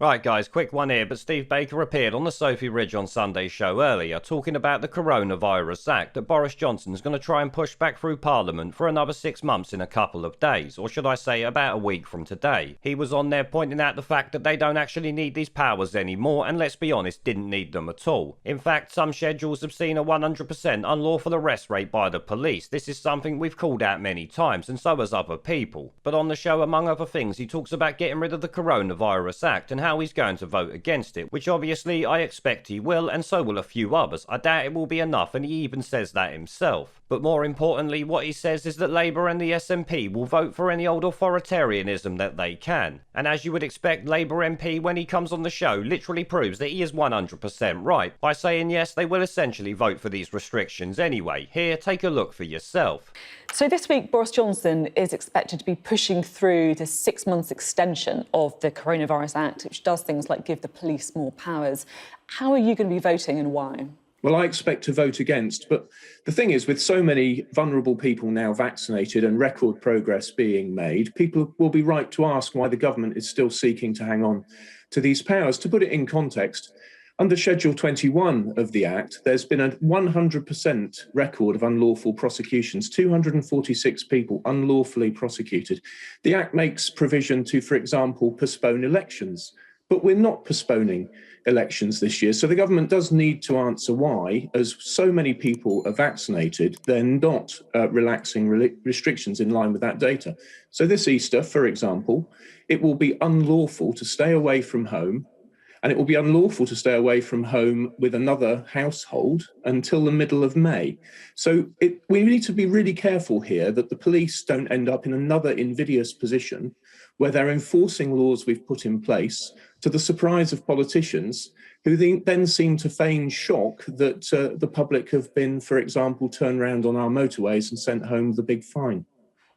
Right guys, quick one here, but Steve Baker appeared on the Sophie Ridge on Sunday's show earlier talking about the Coronavirus Act that Boris Johnson's going to try and push back through Parliament for another 6 months in a couple of days, or should I say about a week from today. He was on there pointing out the fact that they don't actually need these powers anymore, and let's be honest, didn't need them at all. In fact, some schedules have seen a 100% unlawful arrest rate by the police. This is something we've called out many times, and so has other people. But on the show, among other things, he talks about getting rid of the Coronavirus Act and how he's going to vote against it, which obviously I expect he will, and so will a few others. I doubt it will be enough, and he even says that himself. But more importantly, what he says is that Labour and the SNP will vote for any old authoritarianism that they can. And as you would expect, Labour MP, when he comes on the show, literally proves that he is 100% right by saying yes, they will essentially vote for these restrictions anyway. Here, take a look for yourself. So this week, Boris Johnson is expected to be pushing through the 6 months extension of the Coronavirus Act, which does things like give the police more powers. How are you going to be voting and why? Well, I expect to vote against, but the thing is, with so many vulnerable people now vaccinated and record progress being made, people will be right to ask why the government is still seeking to hang on to these powers. To put it in context, under Schedule 21 of the Act, there's been a 100% record of unlawful prosecutions, 246 people unlawfully prosecuted. The Act makes provision to, for example, postpone elections, but we're not postponing elections this year. So the government does need to answer why, as so many people are vaccinated, they're not relaxing restrictions in line with that data. So this Easter, for example, it will be unlawful to stay away from home, and it will be unlawful to stay away from home with another household until the middle of May. So we need to be really careful here that the police don't end up in another invidious position where they're enforcing laws we've put in place to the surprise of politicians who then seem to feign shock that the public have been, for example, turned around on our motorways and sent home with a big fine.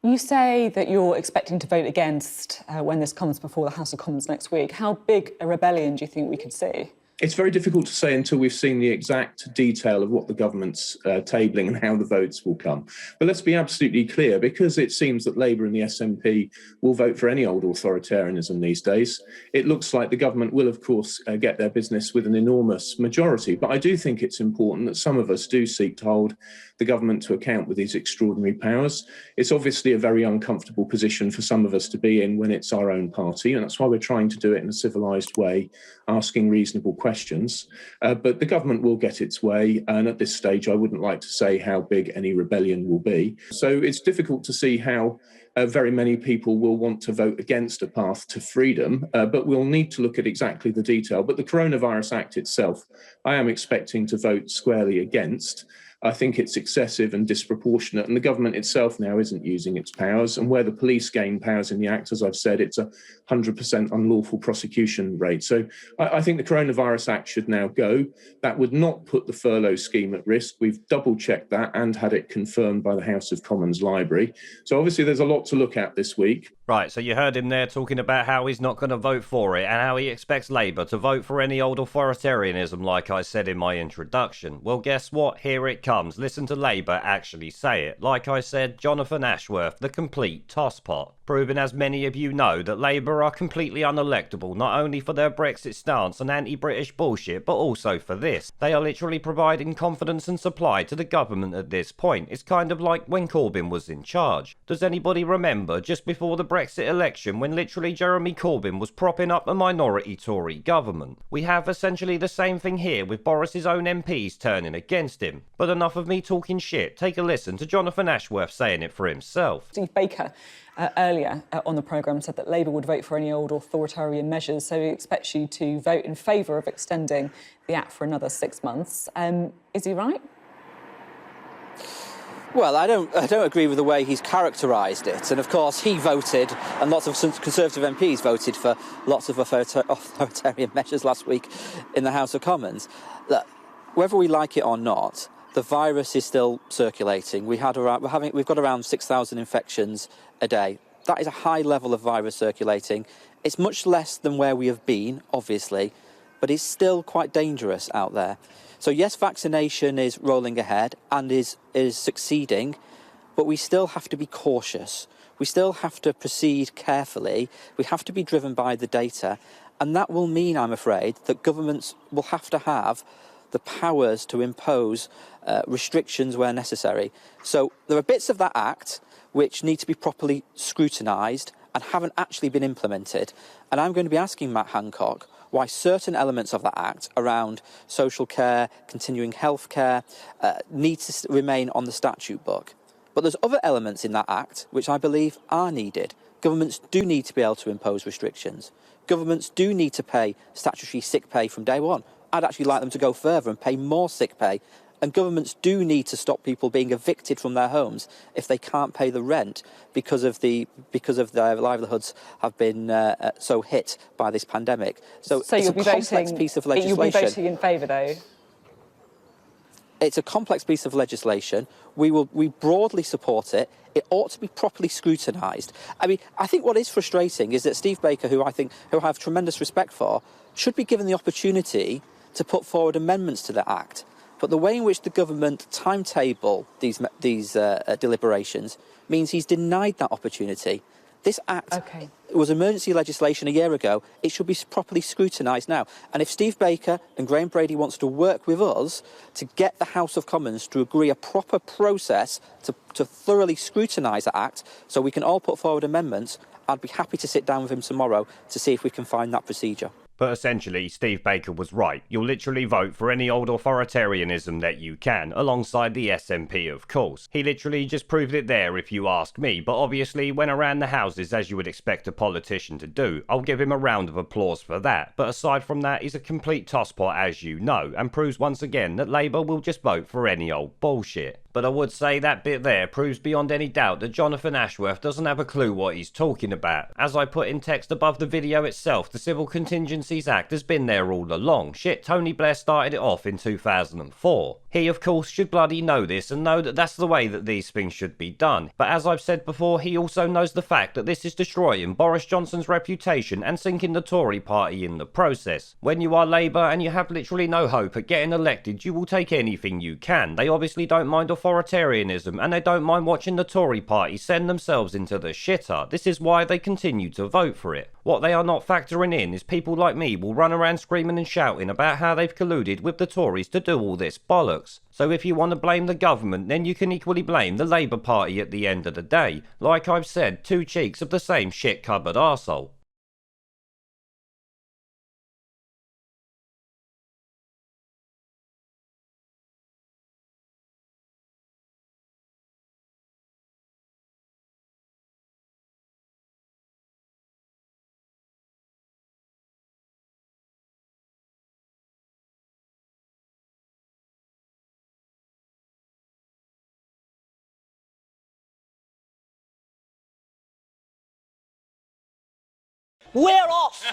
You say that you're expecting to vote against when this comes before the House of Commons next week. How big a rebellion do you think we could see? It's very difficult to say until we've seen the exact detail of what the government's tabling and how the votes will come. But let's be absolutely clear, because it seems that Labour and the SNP will vote for any old authoritarianism these days, it looks like the government will, of course, get their business with an enormous majority. But I do think it's important that some of us do seek to hold the government to account with these extraordinary powers. It's obviously a very uncomfortable position for some of us to be in when it's our own party, and that's why we're trying to do it in a civilised way, asking reasonable questions. But the government will get its way, and at this stage I wouldn't like to say how big any rebellion will be. So it's difficult to see how very many people will want to vote against a path to freedom, but we'll need to look at exactly the detail. But the Coronavirus Act itself, I am expecting to vote squarely against. I think it's excessive and disproportionate, and the government itself now isn't using its powers. And where the police gain powers in the Act, as I've said, it's a 100% unlawful prosecution rate. So I think the Coronavirus Act should now go. That would not put the furlough scheme at risk. We've double-checked that and had it confirmed by the House of Commons Library. So obviously there's a lot to look at this week. Right, so you heard him there talking about how he's not going to vote for it and how he expects Labour to vote for any old authoritarianism, like I said in my introduction. Well, guess what? Here it comes. Listen to Labour actually say it. Like I said, Jonathan Ashworth, the complete tosspot. Proving, as many of you know, that Labour are completely unelectable, not only for their Brexit stance and anti-British bullshit, but also for this. They are literally providing confidence and supply to the government at this point. It's kind of like when Corbyn was in charge. Does anybody remember just before the Brexit election when literally Jeremy Corbyn was propping up a minority Tory government? We have essentially the same thing here with Boris's own MPs turning against him. But enough of me talking shit. Take a listen to Jonathan Ashworth saying it for himself. Steve Baker earlier on the programme said that Labour would vote for any old authoritarian measures, so he expects you to vote in favour of extending the Act for another 6 months. Is he right? Well, I don't agree with the way he's characterised it. And, of course, he voted, and lots of Conservative MPs voted for lots of authoritarian measures last week in the House of Commons. Look, whether we like it or not, the virus is still circulating. We've got around 6,000 infections a day. That is a high level of virus circulating. It's much less than where we have been, obviously, but it's still quite dangerous out there. So yes, vaccination is rolling ahead and is succeeding, but we still have to be cautious. We still have to proceed carefully. We have to be driven by the data. And that will mean, I'm afraid, that governments will have to have the powers to impose restrictions where necessary. So there are bits of that Act which need to be properly scrutinised and haven't actually been implemented. And I'm going to be asking Matt Hancock why certain elements of that Act around social care, continuing health care, need to remain on the statute book. But there's other elements in that Act which I believe are needed. Governments do need to be able to impose restrictions. Governments do need to pay statutory sick pay from day one. I'd actually like them to go further and pay more sick pay. And governments do need to stop people being evicted from their homes if they can't pay the rent because of their livelihoods have been so hit by this pandemic. So it's a complex piece of legislation. You'll be voting in favour, though? It's a complex piece of legislation. We broadly support it. It ought to be properly scrutinised. I mean, I think what is frustrating is that Steve Baker, who I have tremendous respect for, should be given the opportunity to put forward amendments to the Act. But the way in which the government timetable these deliberations means he's denied that opportunity. This Act was emergency legislation a year ago. It should be properly scrutinised now. And if Steve Baker and Graham Brady wants to work with us to get the House of Commons to agree a proper process to thoroughly scrutinise that Act so we can all put forward amendments, I'd be happy to sit down with him tomorrow to see if we can find that procedure. But essentially, Steve Baker was right. You'll literally vote for any old authoritarianism that you can, alongside the SNP, of course. He literally just proved it there, if you ask me, but obviously went around the houses as you would expect a politician to do. I'll give him a round of applause for that. But aside from that, he's a complete tosspot, as you know, and proves once again that Labour will just vote for any old bullshit. But I would say that bit there proves beyond any doubt that Jonathan Ashworth doesn't have a clue what he's talking about. As I put in text above the video itself, the Civil Contingencies Act has been there all along. Shit, Tony Blair started it off in 2004. He, of course, should bloody know this and know that that's the way that these things should be done. But as I've said before, he also knows the fact that this is destroying Boris Johnson's reputation and sinking the Tory party in the process. When you are Labour and you have literally no hope at getting elected, you will take anything you can. They obviously don't mind authoritarianism, and they don't mind watching the Tory party send themselves into the shitter. This is why they continue to vote for it. What they are not factoring in is people like me will run around screaming and shouting about how they've colluded with the Tories to do all this bollocks. So if you want to blame the government, then you can equally blame the Labour Party at the end of the day. Like I've said, two cheeks of the same shit cupboard arsehole. We're off!